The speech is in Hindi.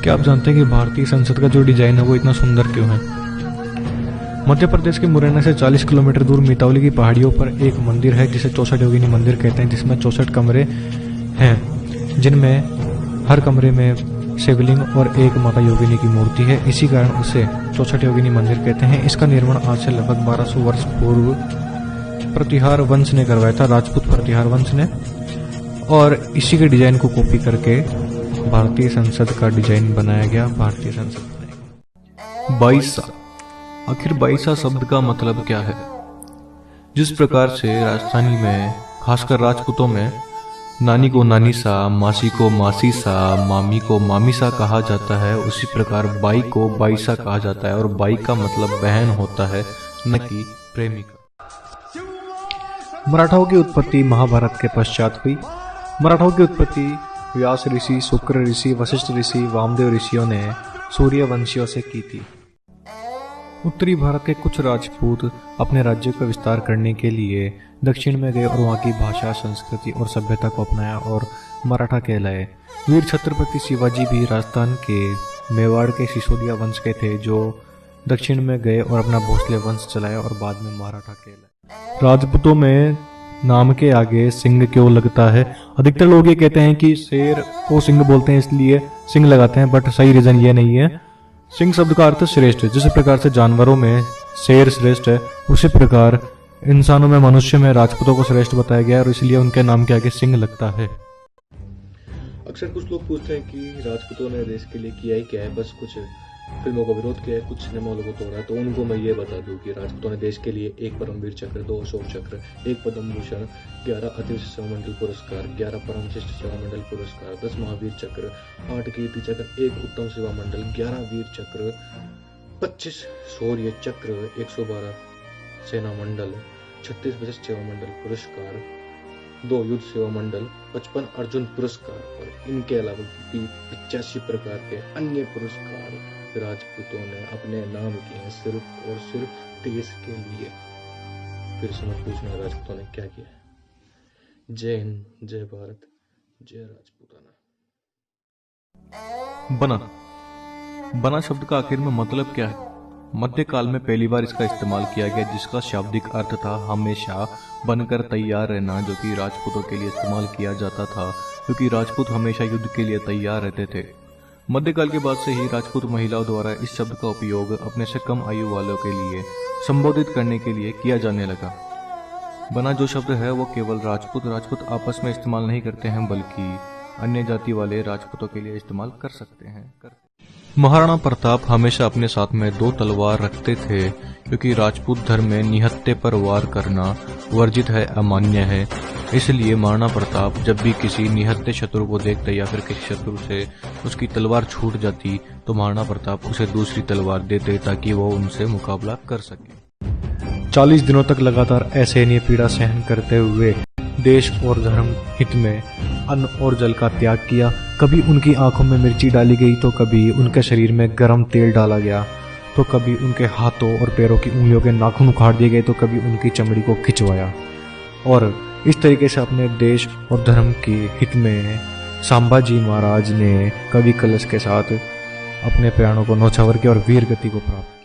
क्या आप जानते हैं कि भारतीय संसद का जो डिजाइन है वो इतना सुंदर क्यों है? मध्य प्रदेश के मुरैना से 40 किलोमीटर दूर मितावली की पहाड़ियों पर एक मंदिर है जिसे 64 योगिनी मंदिर कहते हैं, जिसमें 64 कमरे हैं, जिनमें हर कमरे में शिवलिंग और एक माता योगिनी की मूर्ति है। इसी कारण उसे 64 योगिनी मंदिर कहते हैं। इसका निर्माण आज से लगभग 1200 वर्ष पूर्व प्रतिहार वंश ने करवाया था, राजपूत प्रतिहार वंश ने, और इसी के डिजाइन को कॉपी करके भारतीय संसद का डिजाइन बनाया गया। भारतीय संसद बाईसा, आखिर बाईसा शब्द का मतलब क्या है? जिस प्रकार से राजस्थानी में खासकर राजपूतों में नानी को नानी सा, मासी को मासी सा, मामी को मामी सा कहा जाता है, उसी प्रकार बाई को बाईसा कहा जाता है। और बाई का मतलब बहन होता है, न कि प्रेमिका। मराठाओं की उत्पत्ति महाभारत के पश्चात हुई। मराठाओं की उत्पत्ति व्यास ऋषि, शुक्र ऋषि, वशिष्ठ ऋषि, वामदेव ऋषियों ने सूर्यवंशियों से की थी। उत्तरी भारत के कुछ राजपूत अपने राज्य का विस्तार करने के लिए दक्षिण में गए और वहाँ की भाषा, संस्कृति और सभ्यता को अपनाया और मराठा कहलाए। वीर छत्रपति शिवाजी भी राजस्थान के मेवाड़ के सिसोदिया वंश के थे, जो दक्षिण में गए और अपना भोसले वंश चलाया और बाद में मराठा कहलाए। राजपूतों में नाम के आगे सिंह क्यों लगता है? अधिकतर लोग ये कहते हैं कि शेर को सिंह बोलते हैं इसलिए सिंह लगाते हैं, बट सही रीजन ये नहीं है। सिंह शब्द का अर्थ श्रेष्ठ है। जिस प्रकार से जानवरों में शेर श्रेष्ठ है, उसी प्रकार इंसानों में, मनुष्य में राजपूतों को श्रेष्ठ बताया गया और इसलिए उनके नाम के आगे सिंह लगता है। अक्सर कुछ लोग पूछते हैं कि राजपूतों ने देश के लिए किया ही क्या है, बस कुछ फिल्मों का विरोध किया है, कुछ सिनेमा लोगों को हो रहा है। तो उनको मैं ये बता दूं कि राजपूतों ने देश के लिए 1 परमवीर चक्र, 2 अशोक चक्र, 1 पद्म भूषण, 11 अतिरिक्त सेवा मंडल पुरस्कार, 11 परम विशिष्ट सेवा मंडल पुरस्कार, 10 महावीर चक्र, 8 कीर्ति चक्र, 1 उत्तम सेवा मंडल, 11 वीर चक्र, 25 शौर्य चक्र, 112 सेना मंडल, 36 विशिष्ट सेवा मंडल पुरस्कार, 2 युद्ध सेवा मंडल, 55 अर्जुन पुरस्कार और इनके अलावा भी 85 प्रकार के अन्य पुरस्कार राजपूतों ने अपने नाम किए हैं, सिर्फ और सिर्फ देश के लिए। फिर से मत पूछना राजपूतों ने क्या किया है। जय हिंद, जय भारत, जय राजपूताना। बना शब्द का आखिर में मतलब क्या है? मध्यकाल में पहली बार इसका इस्तेमाल किया गया, जिसका शाब्दिक अर्थ था हमेशा बनकर तैयार रहना, जो कि राजपूतों के लिए इस्तेमाल किया जाता था, क्योंकि राजपूत हमेशा युद्ध के लिए तैयार रहते थे। मध्यकाल के बाद से ही राजपूत महिलाओं द्वारा इस शब्द का उपयोग अपने से कम आयु वालों के लिए संबोधित करने के लिए किया जाने लगा। बना जो शब्द है वो केवल राजपूत आपस में इस्तेमाल नहीं करते हैं, बल्कि अन्य जाति वाले राजपूतों के लिए इस्तेमाल कर सकते हैं। महाराणा प्रताप हमेशा अपने साथ में 2 तलवार रखते थे, क्योंकि राजपूत धर्म में निहत्थे पर वार करना वर्जित है, अमान्य है। इसलिए महाराणा प्रताप जब भी किसी निहत्थे शत्रु को देखते या फिर किसी शत्रु से उसकी तलवार छूट जाती, तो महाराणा प्रताप उसे दूसरी तलवार देते ताकि वो उनसे मुकाबला कर सके। 40 दिनों तक लगातार असहनीय पीड़ा सहन करते हुए देश और धर्म हित में अन्न और जल का त्याग किया। कभी उनकी आंखों में मिर्ची डाली गई, तो कभी उनके शरीर में गर्म तेल डाला गया, तो कभी उनके हाथों और पैरों की उंगलियों के नाखून उखाड़ दिए गए, तो कभी उनकी चमड़ी को खिंचवाया। और इस तरीके से अपने देश और धर्म के हित में संभाजी महाराज ने कवि कलश के साथ अपने प्राणों को न्यौछावर किया और वीर गति को प्राप्त।